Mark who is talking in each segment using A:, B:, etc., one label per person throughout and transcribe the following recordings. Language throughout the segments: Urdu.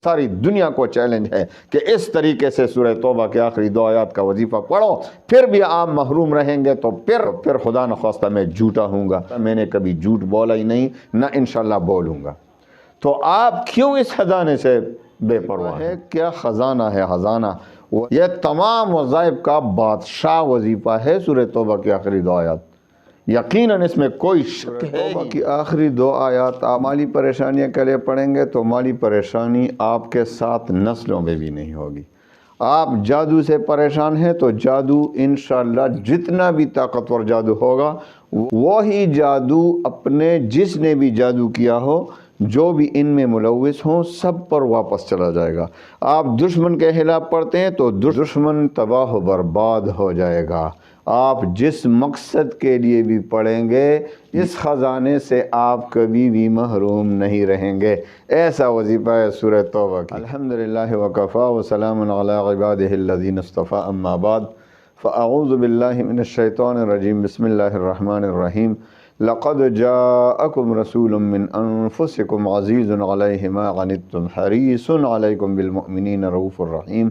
A: ساری دنیا کو چیلنج ہے کہ اس طریقے سے سورہ توبہ کے آخری 2 آیات کا وظیفہ پڑھو، پھر بھی آپ محروم رہیں گے تو پھر خدا نخواستہ میں جھوٹا ہوں گا، میں نے کبھی جھوٹ بولا ہی نہیں، نہ انشاءاللہ بولوں گا۔ تو آپ کیوں اس خزانے سے بے پرواہ ہے؟ کیا خزانہ ہے؟ خزانہ یہ تمام وظائف کا بادشاہ وظیفہ ہے سورہ توبہ کی آخری 2 آیات، یقیناً اس میں کوئی شک ہے۔ توبہ کی آخری 2 آیات آپ مالی پریشانیاں کے لیے پڑھیں گے تو مالی پریشانی آپ کے ساتھ نسلوں میں بھی نہیں ہوگی۔ آپ جادو سے پریشان ہیں تو جادو انشاءاللہ جتنا بھی طاقتور جادو ہوگا وہی جادو اپنے جس نے بھی جادو کیا ہو، جو بھی ان میں ملوث ہوں، سب پر واپس چلا جائے گا۔ آپ دشمن کے خلاف پڑھتے ہیں تو دشمن تباہ و برباد ہو جائے گا۔ آپ جس مقصد کے لیے بھی پڑھیں گے اس خزانے سے آپ کبھی بھی محروم نہیں رہیں گے۔ ایسا وظیفہ ہے سورہ توبہ کی۔ الحمدللہ وکفا وسلام علی عبادہ الذین اصطفیٰ، اما بعد فاعوذ باللہ من الشیطان الرجیم، بسم اللہ الرحمن الرحیم۔ لقد جاءکم رسول من انفسکم عزیز علیہ ما عنتم حریص علیکم بالمؤمنین رؤوف الرحیم۔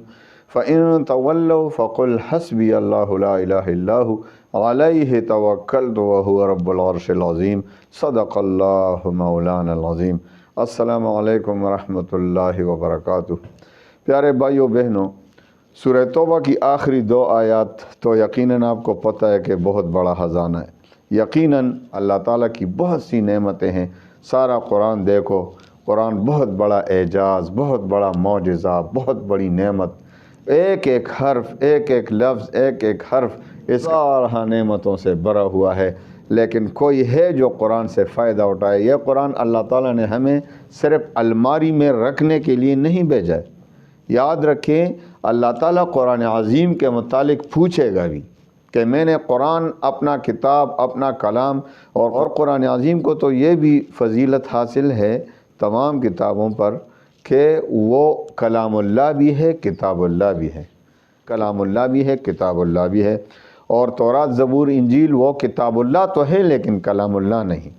A: فَإِن تَوَلَّوْا فَقُلْ حَسْبِيَ اللَّهُ لَا إِلَهَ إِلَّا هُوَ عَلَيْهِ تَوَكَّلْتُ وَهُوَ رَبُّ الْعَرْشِ الْعَظِيمِ صدق اللہ مولانا العظیم۔ السلام علیکم ورحمۃ اللہ وبرکاتہ۔ پیارے بھائیو بہنوں، سورہ توبہ کی آخری 2 آیات تو یقیناً آپ کو پتہ ہے کہ بہت بڑا خزانہ ہے۔ یقیناً اللہ تعالیٰ کی بہت سی نعمتیں ہیں۔ سارا قرآن دیکھو، قرآن بہت بڑا اعجاز، بہت بڑا معجزہ، بہت بڑی نعمت، ایک ایک حرف، ایک ایک لفظ، ایک ایک حرف اس سارا نعمتوں سے بھرا ہوا ہے، لیکن کوئی ہے جو قرآن سے فائدہ اٹھائے؟ یہ قرآن اللہ تعالیٰ نے ہمیں صرف الماری میں رکھنے کے لیے نہیں بھیجا ہے۔ یاد رکھیں، اللہ تعالیٰ قرآن عظیم کے متعلق پوچھے گا بھی کہ میں نے قرآن اپنا کتاب، اپنا کلام، اور قرآن عظیم کو تو یہ بھی فضیلت حاصل ہے تمام کتابوں پر کہ وہ کلام اللہ بھی ہے، کتاب اللہ بھی ہے۔ کلام اللہ بھی ہے، کتاب اللہ بھی ہے۔ اور تورات، زبور، انجیل وہ کتاب اللہ تو ہے لیکن کلام اللہ نہیں۔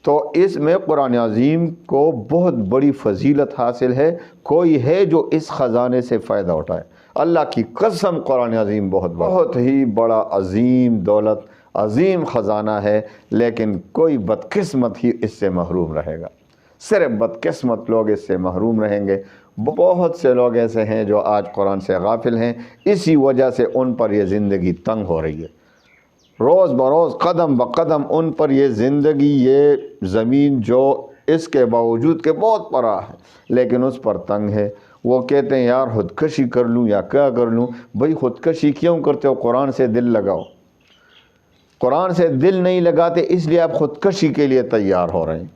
A: تو اس میں قرآن عظیم کو بہت بڑی فضیلت حاصل ہے۔ کوئی ہے جو اس خزانے سے فائدہ اٹھائے؟ اللہ کی قسم قرآن عظیم بہت ہی بڑا عظیم دولت، عظیم خزانہ ہے، لیکن کوئی بدقسمت ہی اس سے محروم رہے گا۔ صرف بدقسمت لوگ اس سے محروم رہیں گے۔ بہت سے لوگ ایسے ہیں جو آج قرآن سے غافل ہیں، اسی وجہ سے ان پر یہ زندگی تنگ ہو رہی ہے۔ روز بروز، قدم بقدم ان پر یہ زندگی، یہ زمین جو اس کے باوجود کہ بہت بڑا ہے لیکن اس پر تنگ ہے۔ وہ کہتے ہیں یار خودکشی کر لوں یا کیا کر لوں۔ بھئی خودکشی کیوں کرتے ہو؟ قرآن سے دل لگاؤ۔ قرآن سے دل نہیں لگاتے اس لیے آپ خودکشی کے لیے تیار ہو رہے ہیں۔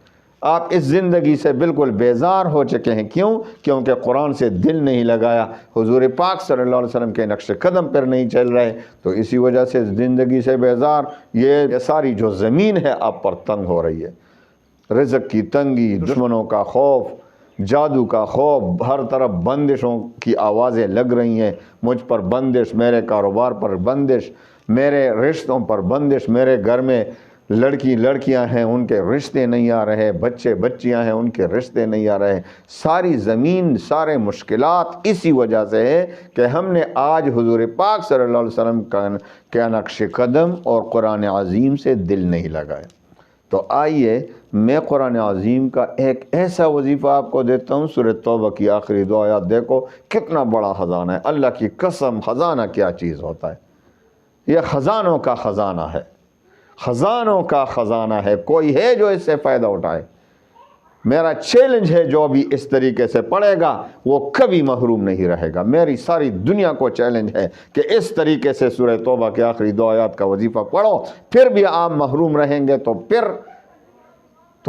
A: آپ اس زندگی سے بالکل بیزار ہو چکے ہیں۔ کیوں؟ کیونکہ قرآن سے دل نہیں لگایا، حضور پاک صلی اللہ علیہ وسلم کے نقش قدم پر نہیں چل رہے، تو اسی وجہ سے زندگی سے بیزار، یہ ساری جو زمین ہے آپ پر تنگ ہو رہی ہے۔ رزق کی تنگی، دشمنوں کا خوف، جادو کا خوف، ہر طرف بندشوں کی آوازیں لگ رہی ہیں۔ مجھ پر بندش، میرے کاروبار پر بندش، میرے رشتوں پر بندش، میرے گھر میں لڑکیاں ہیں ان کے رشتے نہیں آ رہے، بچیاں ہیں ان کے رشتے نہیں آ رہے۔ ساری زمین، سارے مشکلات اسی وجہ سے ہے کہ ہم نے آج حضور پاک صلی اللہ علیہ وسلم کا نقش قدم اور قرآن عظیم سے دل نہیں لگایا۔ تو آئیے میں قرآن عظیم کا ایک ایسا وظیفہ آپ کو دیتا ہوں۔ سورہ توبہ کی آخری 2 آیات دیکھو، کتنا بڑا خزانہ ہے۔ اللہ کی قسم، خزانہ کیا چیز ہوتا ہے؟ یہ خزانوں کا خزانہ ہے، خزانوں کا خزانہ ہے۔ کوئی ہے جو اس سے فائدہ اٹھائے؟ میرا چیلنج ہے، جو بھی اس طریقے سے پڑھے گا وہ کبھی محروم نہیں رہے گا۔ میری ساری دنیا کو چیلنج ہے کہ اس طریقے سے سورہ توبہ کے آخری 2 آیات کا وظیفہ پڑھو، پھر بھی آپ محروم رہیں گے تو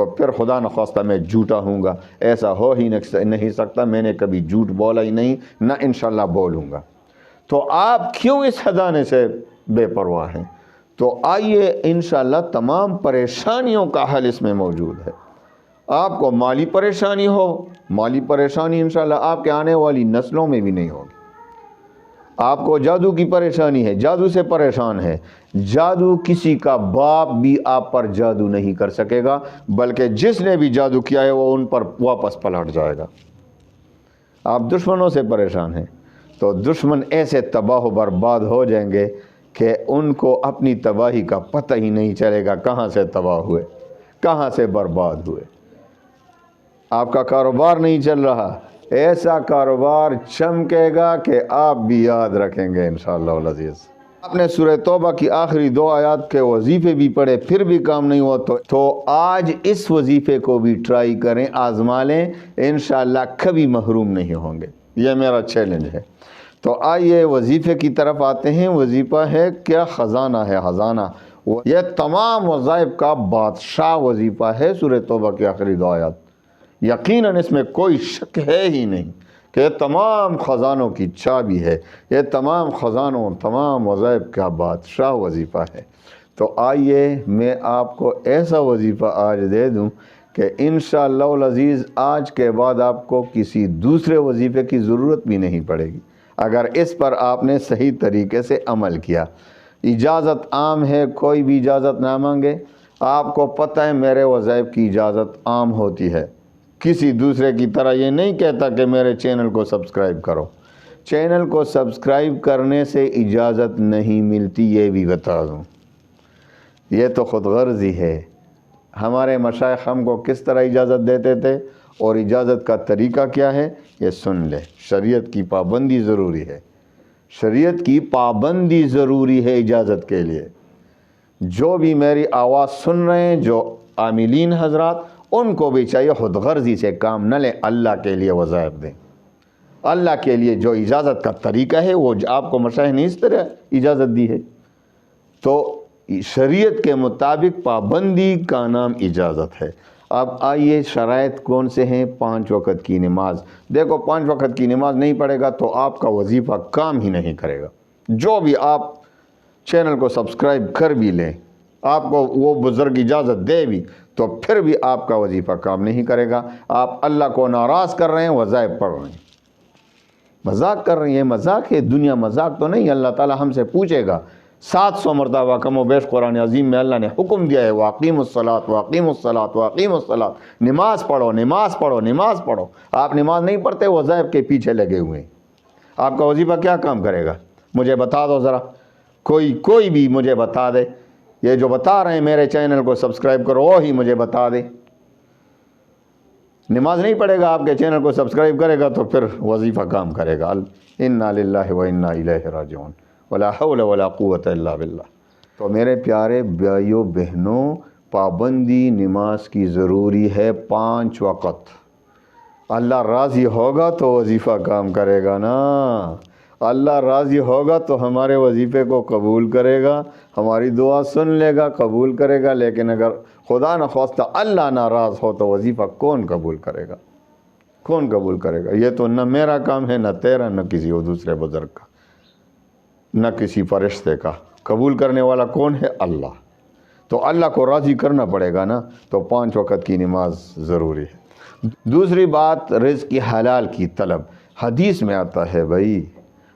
A: پھر خدا نخواستہ میں جھوٹا ہوں گا۔ ایسا ہو ہی نہیں سکتا، میں نے کبھی جھوٹ بولا ہی نہیں، نہ انشاءاللہ بولوں گا۔ تو آپ کیوں اس خزانے سے بے پرواہ ہیں؟ تو آئیے انشاءاللہ تمام پریشانیوں کا حل اس میں موجود ہے۔ آپ کو مالی پریشانی ہو، مالی پریشانی انشاءاللہ آپ کے آنے والی نسلوں میں بھی نہیں ہوگی۔ آپ کو جادو کی پریشانی ہے، جادو سے پریشان ہے، جادو کسی کا باپ بھی آپ پر جادو نہیں کر سکے گا، بلکہ جس نے بھی جادو کیا ہے وہ ان پر واپس پلٹ جائے گا۔ آپ دشمنوں سے پریشان ہیں تو دشمن ایسے تباہ و برباد ہو جائیں گے کہ ان کو اپنی تباہی کا پتہ ہی نہیں چلے گا کہاں سے تباہ ہوئے، کہاں سے برباد ہوئے۔ آپ کا کاروبار نہیں چل رہا، ایسا کاروبار چمکے گا کہ آپ بھی یاد رکھیں گے انشاءاللہ العزیز۔ آپ نے سورہ توبہ کی آخری 2 آیات کے وظیفے بھی پڑھے پھر بھی کام نہیں ہوا تو آج اس وظیفے کو بھی ٹرائی کریں، آزما لیں، انشاءاللہ کبھی محروم نہیں ہوں گے۔ یہ میرا چیلنج ہے۔ تو آئیے وظیفے کی طرف آتے ہیں۔ وظیفہ ہے کیا؟ خزانہ ہے، خزانہ۔ یہ تمام وظائف کا بادشاہ وظیفہ ہے سورہ توبہ کی آخری 2 آیات۔ یقیناً اس میں کوئی شک ہے ہی نہیں کہ یہ تمام خزانوں کی چابی ہے، یہ تمام خزانوں، تمام وظائف کا بادشاہ وظیفہ ہے۔ تو آئیے میں آپ کو ایسا وظیفہ آج دے دوں کہ انشاءاللہ العزیز آج کے بعد آپ کو کسی دوسرے وظیفے کی ضرورت بھی نہیں پڑے گی اگر اس پر آپ نے صحیح طریقے سے عمل کیا۔ اجازت عام ہے، کوئی بھی اجازت نہ مانگے۔ آپ کو پتہ ہے میرے وظائف کی اجازت عام ہوتی ہے، کسی دوسرے کی طرح یہ نہیں کہتا کہ میرے چینل کو سبسکرائب کرو۔ چینل کو سبسکرائب کرنے سے اجازت نہیں ملتی، یہ بھی بتا دوں، یہ تو خود غرضی ہے۔ ہمارے مشائخ ہم کو کس طرح اجازت دیتے تھے اور اجازت کا طریقہ کیا ہے یہ سن لے۔ شریعت کی پابندی ضروری ہے، شریعت کی پابندی ضروری ہے اجازت کے لیے۔ جو بھی میری آواز سن رہے ہیں، جو عاملین حضرات، ان کو بھی چاہیے خود غرضی سے کام نہ لیں، اللہ کے لیے وظائف دیں۔ اللہ کے لیے جو اجازت کا طریقہ ہے وہ آپ کو مشائخ نے اس طرح اجازت دی ہے۔ تو شریعت کے مطابق پابندی کا نام اجازت ہے۔ اب آئیے شرائط کون سے ہیں؟ 5 وقت کی نماز۔ دیکھو 5 وقت کی نماز نہیں پڑھے گا تو آپ کا وظیفہ کام ہی نہیں کرے گا۔ جو بھی آپ چینل کو سبسکرائب کر بھی لیں، آپ کو وہ بزرگ اجازت دے بھی، تو پھر بھی آپ کا وظیفہ کام نہیں کرے گا۔ آپ اللہ کو ناراض کر رہے ہیں، وظائف پڑھ رہے ہیں، مذاق کر رہے ہیں۔ یہ مذاق ہے، دنیا مذاق تو نہیں۔ اللہ تعالی ہم سے پوچھے گا 700 مرتبہ کم و بیش قرآن عظیم میں اللہ نے حکم دیا ہے، واقیم الصلاۃ واقیم الصلاۃ واقیم الصلاۃ، نماز پڑھو، نماز پڑھو، نماز پڑھو۔ آپ نماز نہیں پڑھتے، وظائف کے پیچھے لگے ہوئے ہیں۔ آپ کا وظیفہ کیا کام کرے گا؟ مجھے بتا دو ذرا، کوئی بھی مجھے بتا دے۔ یہ جو بتا رہے ہیں میرے چینل کو سبسکرائب کرو، وہی مجھے بتا دے۔ نماز نہیں پڑھے گا، آپ کے چینل کو سبسکرائب کرے گا تو پھر وظیفہ کام کرے گا۔ انا للہ و انا الیہ راجعون، ولا حول ولا قوت الا باللہ۔ تو میرے پیارے بھائیو بہنوں، پابندی نماز کی ضروری ہے 5 وقت۔ اللہ راضی ہوگا تو وظیفہ کام کرے گا نا۔ اللہ راضی ہوگا تو ہمارے وظیفے کو قبول کرے گا، ہماری دعا سن لے گا، قبول کرے گا۔ لیکن اگر خدا نخواستہ اللہ ناراض ہو تو وظیفہ کون قبول کرے گا؟ کون قبول کرے گا؟ یہ تو نہ میرا کام ہے، نہ تیرا، نہ کسی اور دوسرے بزرگ کا، نہ کسی فرشتے کا۔ قبول کرنے والا کون ہے؟ اللہ۔ تو اللہ کو راضی کرنا پڑے گا نا۔ تو 5 وقت کی نماز ضروری ہے۔ دوسری بات، رزق کی حلال کی طلب۔ حدیث میں آتا ہے بھائی،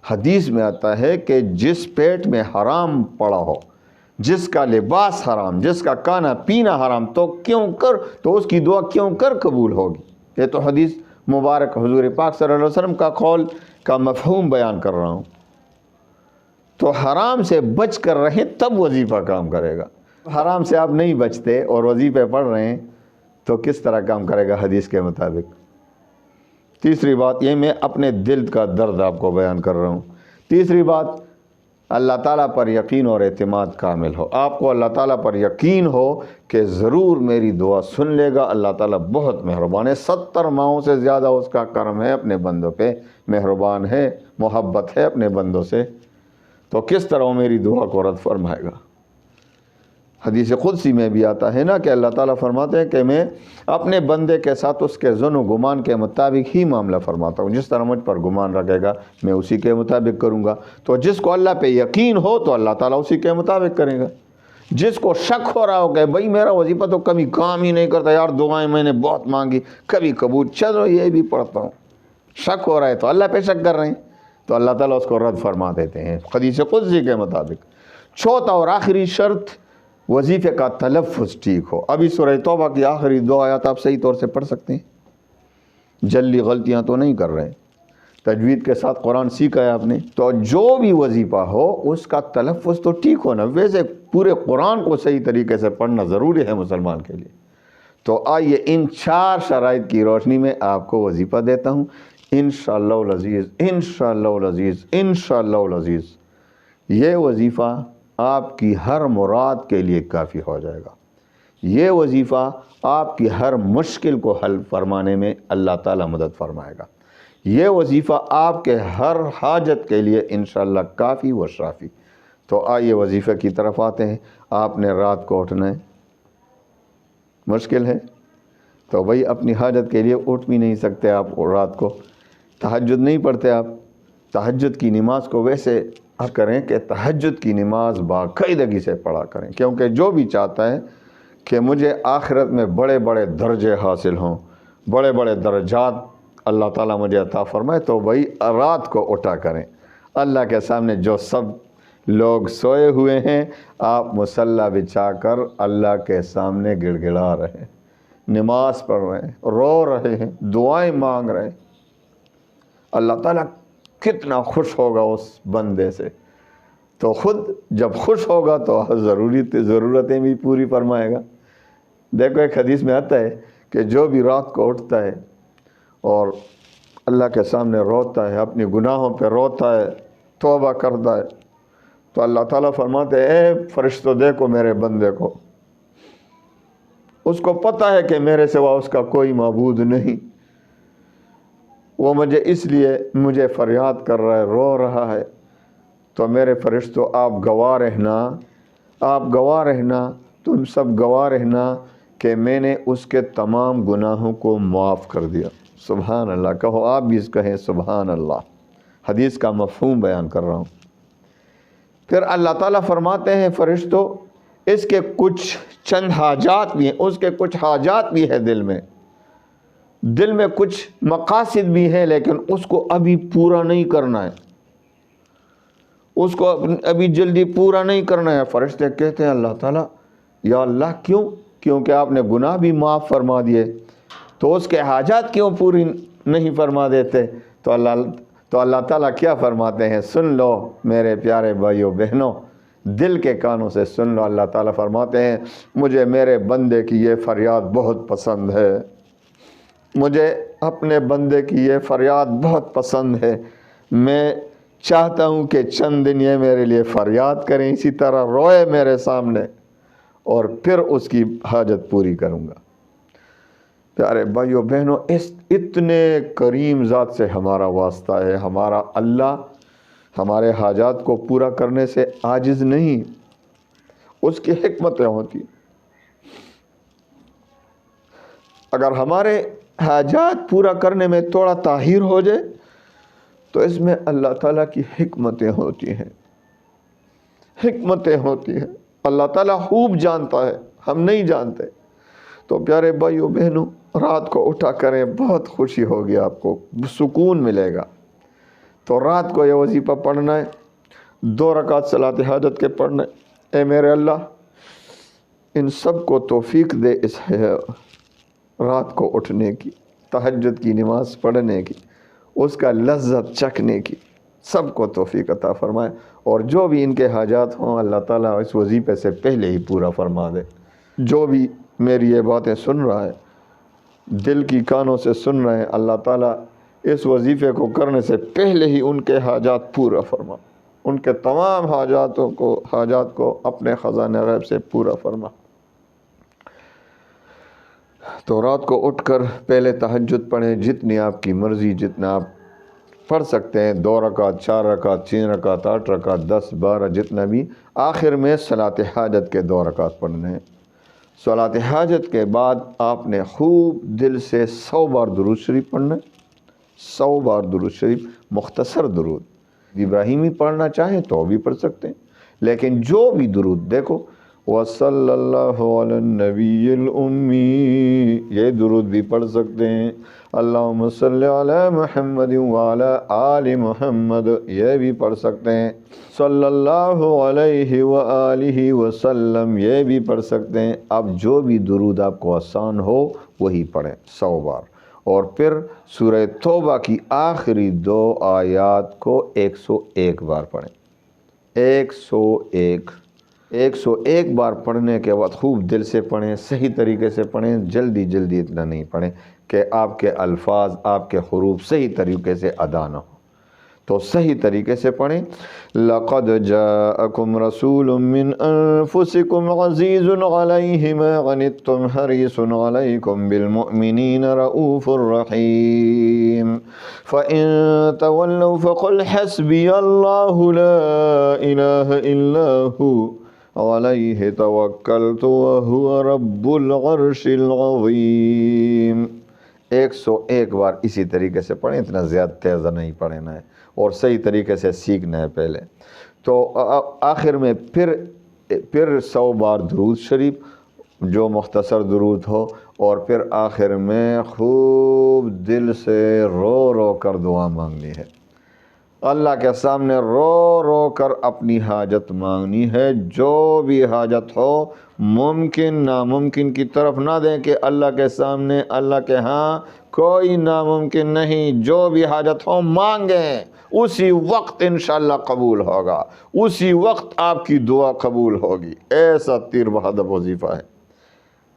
A: حدیث میں آتا ہے کہ جس پیٹ میں حرام پڑا ہو، جس کا لباس حرام، جس کا کھانا پینا حرام، تو اس کی دعا کیوں کر قبول ہوگی؟ یہ تو حدیث مبارک حضور پاک صلی اللہ علیہ وسلم کا قول کا مفہوم بیان کر رہا ہوں۔ تو حرام سے بچ کر رہیں تب وظیفہ کام کرے گا۔ حرام سے آپ نہیں بچتے اور وظیفے پڑھ رہے ہیں تو کس طرح کام کرے گا حدیث کے مطابق؟ تیسری بات، یہ میں اپنے دل کا درد آپ کو بیان کر رہا ہوں۔ تیسری بات، اللہ تعالیٰ پر یقین اور اعتماد کامل ہو۔ آپ کو اللہ تعالیٰ پر یقین ہو کہ ضرور میری دعا سن لے گا۔ اللہ تعالیٰ بہت مہربان ہے، 70 ماہوں سے زیادہ اس کا کرم ہے اپنے بندوں پہ، مہربان ہے، محبت ہے اپنے بندوں سے۔ تو کس طرح وہ میری دعا کو رد فرمائے گا؟ حدیث قدسی میں بھی آتا ہے نا کہ اللہ تعالیٰ فرماتے ہیں کہ میں اپنے بندے کے ساتھ اس کے ظن و گمان کے مطابق ہی معاملہ فرماتا ہوں۔ جس طرح مجھ پر گمان رکھے گا میں اسی کے مطابق کروں گا۔ تو جس کو اللہ پہ یقین ہو تو اللہ تعالیٰ اسی کے مطابق کرے گا۔ جس کو شک ہو رہا ہو کہ بھائی میرا وظیفہ تو کبھی کام ہی نہیں کرتا، یار دعائیں میں نے بہت مانگی کبھی قبول، چلو یہ بھی پڑھتا ہوں، شک ہو رہا ہے تو اللہ پہ شک کر رہے ہیں تو اللہ تعالیٰ اس کو رد فرما دیتے ہیں حدیث قدسی کے مطابق۔ چوتھا اور آخری شرط، وظیفے کا تلفظ ٹھیک ہو۔ ابھی سورہ توبہ کی آخری 2 آیات آپ صحیح طور سے پڑھ سکتے ہیں، جلی غلطیاں تو نہیں کر رہے ہیں۔ تجوید کے ساتھ قرآن سیکھا ہے آپ نے، تو جو بھی وظیفہ ہو اس کا تلفظ تو ٹھیک ہونا، ویسے پورے قرآن کو صحیح طریقے سے پڑھنا ضروری ہے مسلمان کے لیے۔ تو آئیے ان 4 شرائط کی روشنی میں آپ کو وظیفہ دیتا ہوں، انشاءاللہ العزیز، انشاءاللہ العزیز، انشاءاللہ العزیز یہ وظیفہ آپ کی ہر مراد کے لیے کافی ہو جائے گا۔ یہ وظیفہ آپ کی ہر مشکل کو حل فرمانے میں اللہ تعالیٰ مدد فرمائے گا۔ یہ وظیفہ آپ کے ہر حاجت کے لیے انشاءاللہ کافی و شافی۔ تو آئیے وظیفے کی طرف آتے ہیں۔ آپ نے رات کو اٹھنا ہے، مشکل ہے تو بھائی اپنی حاجت کے لیے اٹھ بھی نہیں سکتے آپ، رات کو تہجد نہیں پڑھتے آپ، تہجد کی نماز کو ویسے کریں کہ تہجد کی نماز باقاعدگی سے پڑھا کریں، کیونکہ جو بھی چاہتا ہے کہ مجھے آخرت میں بڑے بڑے درجے حاصل ہوں، بڑے بڑے درجات اللہ تعالیٰ مجھے عطا فرمائے، تو بھائی رات کو اٹھا کریں۔ اللہ کے سامنے جو سب لوگ سوئے ہوئے ہیں، آپ مصلی بچھا کر اللہ کے سامنے گڑ گڑا رہے ہیں، نماز پڑھ رہے ہیں، رو رہے ہیں، دعائیں مانگ رہے ہیں۔ اللہ تعالیٰ کتنا خوش ہوگا اس بندے سے، تو خود جب خوش ہوگا تو ضرورتیں بھی پوری فرمائے گا۔ دیکھو ایک حدیث میں آتا ہے کہ جو بھی رات کو اٹھتا ہے اور اللہ کے سامنے روتا ہے، اپنی گناہوں پہ روتا ہے، توبہ کرتا ہے، تو اللہ تعالیٰ فرماتے ہیں اے فرشتوں دیکھو میرے بندے کو، اس کو پتہ ہے کہ میرے سوا اس کا کوئی معبود نہیں، وہ اس لیے مجھے فریاد کر رہا ہے، رو رہا ہے، تو میرے فرشتوں آپ گواہ رہنا، تم سب گواہ رہنا کہ میں نے اس کے تمام گناہوں کو معاف کر دیا۔ سبحان اللہ کہو، آپ بھی کہیں سبحان اللہ۔ حدیث کا مفہوم بیان کر رہا ہوں۔ پھر اللہ تعالیٰ فرماتے ہیں فرشتوں اس کے کچھ چند حاجات بھی ہیں، اس کے کچھ حاجات بھی ہے دل میں کچھ مقاصد بھی ہیں، لیکن اس کو ابھی پورا نہیں کرنا ہے، اس کو ابھی جلدی پورا نہیں کرنا ہے۔ فرشتے کہتے ہیں اللہ تعالیٰ یا اللہ کیوں؟ کیونکہ آپ نے گناہ بھی معاف فرما دیے، تو اس کے حاجات کیوں پوری نہیں فرما دیتے؟ تو اللہ تعالیٰ کیا فرماتے ہیں؟ سن لو میرے پیارے بھائیوں بہنوں، دل کے کانوں سے سن لو۔ اللہ تعالیٰ فرماتے ہیں مجھے میرے بندے کی یہ فریاد بہت پسند ہے، مجھے اپنے بندے کی یہ فریاد بہت پسند ہے، میں چاہتا ہوں کہ چند دن یہ میرے لیے فریاد کریں، اسی طرح روئے میرے سامنے، اور پھر اس کی حاجت پوری کروں گا۔ پیارے بھائیو بہنوں، اس اتنے کریم ذات سے ہمارا واسطہ ہے۔ ہمارا اللہ ہمارے حاجات کو پورا کرنے سے عاجز نہیں، اس کی حکمتیں ہوتی۔ اگر ہمارے حاجات پورا کرنے میں تھوڑا تاخیر ہو جائے تو اس میں اللہ تعالیٰ کی حکمتیں ہوتی ہیں، اللہ تعالیٰ خوب جانتا ہے، ہم نہیں جانتے۔ تو پیارے بھائیو بہنوں، رات کو اٹھا کریں، بہت خوشی ہوگی، آپ کو سکون ملے گا۔ تو رات کو یہ وظیفہ پڑھنا ہے، 2 رکعت صلاۃ حاجت کے پڑھنا ہے۔ اے میرے اللہ ان سب کو توفیق دے، اس رات کو اٹھنے کی، تہجد کی نماز پڑھنے کی، اس کا لذت چکھنے کی، سب کو توفیق عطا فرمائے، اور جو بھی ان کے حاجات ہوں اللہ تعالیٰ اس وظیفے سے پہلے ہی پورا فرما دے۔ جو بھی میری یہ باتیں سن رہا ہے، دل کی کانوں سے سن رہے ہیں، اللہ تعالیٰ اس وظیفے کو کرنے سے پہلے ہی ان کے حاجات پورا فرما، ان کے تمام حاجات کو اپنے خزانہ غیب سے پورا فرما۔ تو رات کو اٹھ کر پہلے تہجد پڑھیں، جتنی آپ کی مرضی، جتنا آپ پڑھ سکتے ہیں، 2 رکعت، 4 رکعت، 3 رکعت، 8 رکعت، 10، 12، جتنا بھی۔ آخر میں صلاۃ حاجت کے 2 رکعت پڑھنے ہیں۔ صلاۃ حاجت کے بعد آپ نے خوب دل سے 100 بار درود شریف پڑھنا ہے، 100 بار درود شریف، مختصر درود، ابراہیمی پڑھنا چاہیں تو بھی پڑھ سکتے ہیں، لیکن جو بھی درود، دیکھو وصلی اللہ علی النبی الامی، یہ درود بھی پڑھ سکتے ہیں، اللہم صلی علی محمد وعلی آل محمد، یہ بھی پڑھ سکتے ہیں، صلی اللہ علیہ وآلہ وسلم، یہ بھی پڑھ سکتے ہیں۔ اب جو بھی درود آپ کو آسان ہو وہی پڑھیں 100 بار، اور پھر سورہ توبہ کی آخری 2 آیات کو 101 بار پڑھیں۔ 101 بار پڑھنے کے بعد خوب دل سے پڑھیں، صحیح طریقے سے پڑھیں، جلدی جلدی اتنا نہیں پڑھیں کہ آپ کے الفاظ، آپ کے حروف صحیح طریقے سے ادا نہ ہو۔ تو صحیح طریقے سے پڑھیں۔ لَقَدْ جَاءَكُمْ رَسُولٌ مِّنْ أَنفُسِكُمْ عَزِيزٌ عَلَيْهِ مَا عَنِتُّمْ حَرِيصٌ عَلَيْكُمْ بِالْمُؤْمِنِينَ رَءُوفٌ رَحِيمٌ فَإِن تَوَلَّوْا فَقُلْ حَسْبِيَ اللَّهُ لَا إِلَٰهَ إِلَّا هُوَ عَلَيْهِ تَوَكَّلْتُ وَهُوَ رَبُّ الْعَرْشِ الْعَظِيمِ۔ 101 بار اسی طریقے سے پڑھیں، اتنا زیادہ تیز نہیں پڑھنا ہے اور صحیح طریقے سے سیکھنا ہے پہلے۔ تو آخر میں پھر 100 بار درود شریف جو مختصر درود ہو، اور پھر آخر میں خوب دل سے رو رو کر دعا مانگنی ہے، اللہ کے سامنے رو رو کر اپنی حاجت مانگنی ہے، جو بھی حاجت ہو، ممکن ناممکن کی طرف نہ دیں کہ اللہ کے سامنے، اللہ کے ہاں کوئی ناممکن نہیں، جو بھی حاجت ہو مانگیں، اسی وقت انشاءاللہ قبول ہوگا، اسی وقت آپ کی دعا قبول ہوگی۔ ایسا تیر بہادر وظیفہ ہے،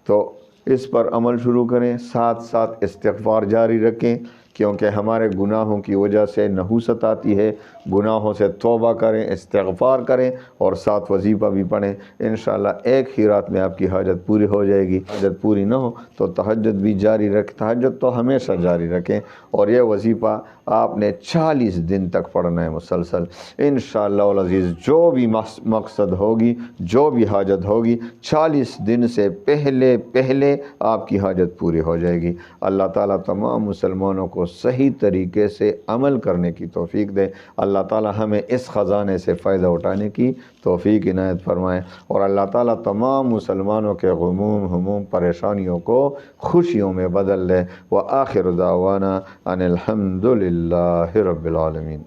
A: تو اس پر عمل شروع کریں، ساتھ ساتھ استغفار جاری رکھیں، کیونکہ ہمارے گناہوں کی وجہ سے نحوست آتی ہے۔ گناہوں سے توبہ کریں، استغفار کریں، اور ساتھ وظیفہ بھی پڑھیں۔ انشاءاللہ ایک ہی رات میں آپ کی حاجت پوری ہو جائے گی۔ حاجت پوری نہ ہو تو تہجد بھی جاری رکھیں، تہجد تو ہمیشہ جاری رکھیں، اور یہ وظیفہ آپ نے 40 دن تک پڑھنا ہے مسلسل۔ انشاءاللہ العزیز جو بھی مقصد ہوگی، جو بھی حاجت ہوگی، 40 دن سے پہلے آپ کی حاجت پوری ہو جائے گی۔ اللہ تعالیٰ تمام مسلمانوں کو صحیح طریقے سے عمل کرنے کی توفیق دے۔ اللہ تعالیٰ ہمیں اس خزانے سے فائدہ اٹھانے کی توفیق عنایت فرمائے، اور اللہ تعالیٰ تمام مسلمانوں کے غموم، ہموم، پریشانیوں کو خوشیوں میں بدل دے۔ وآخر دعوانا ان الحمد للہ رب العالمین۔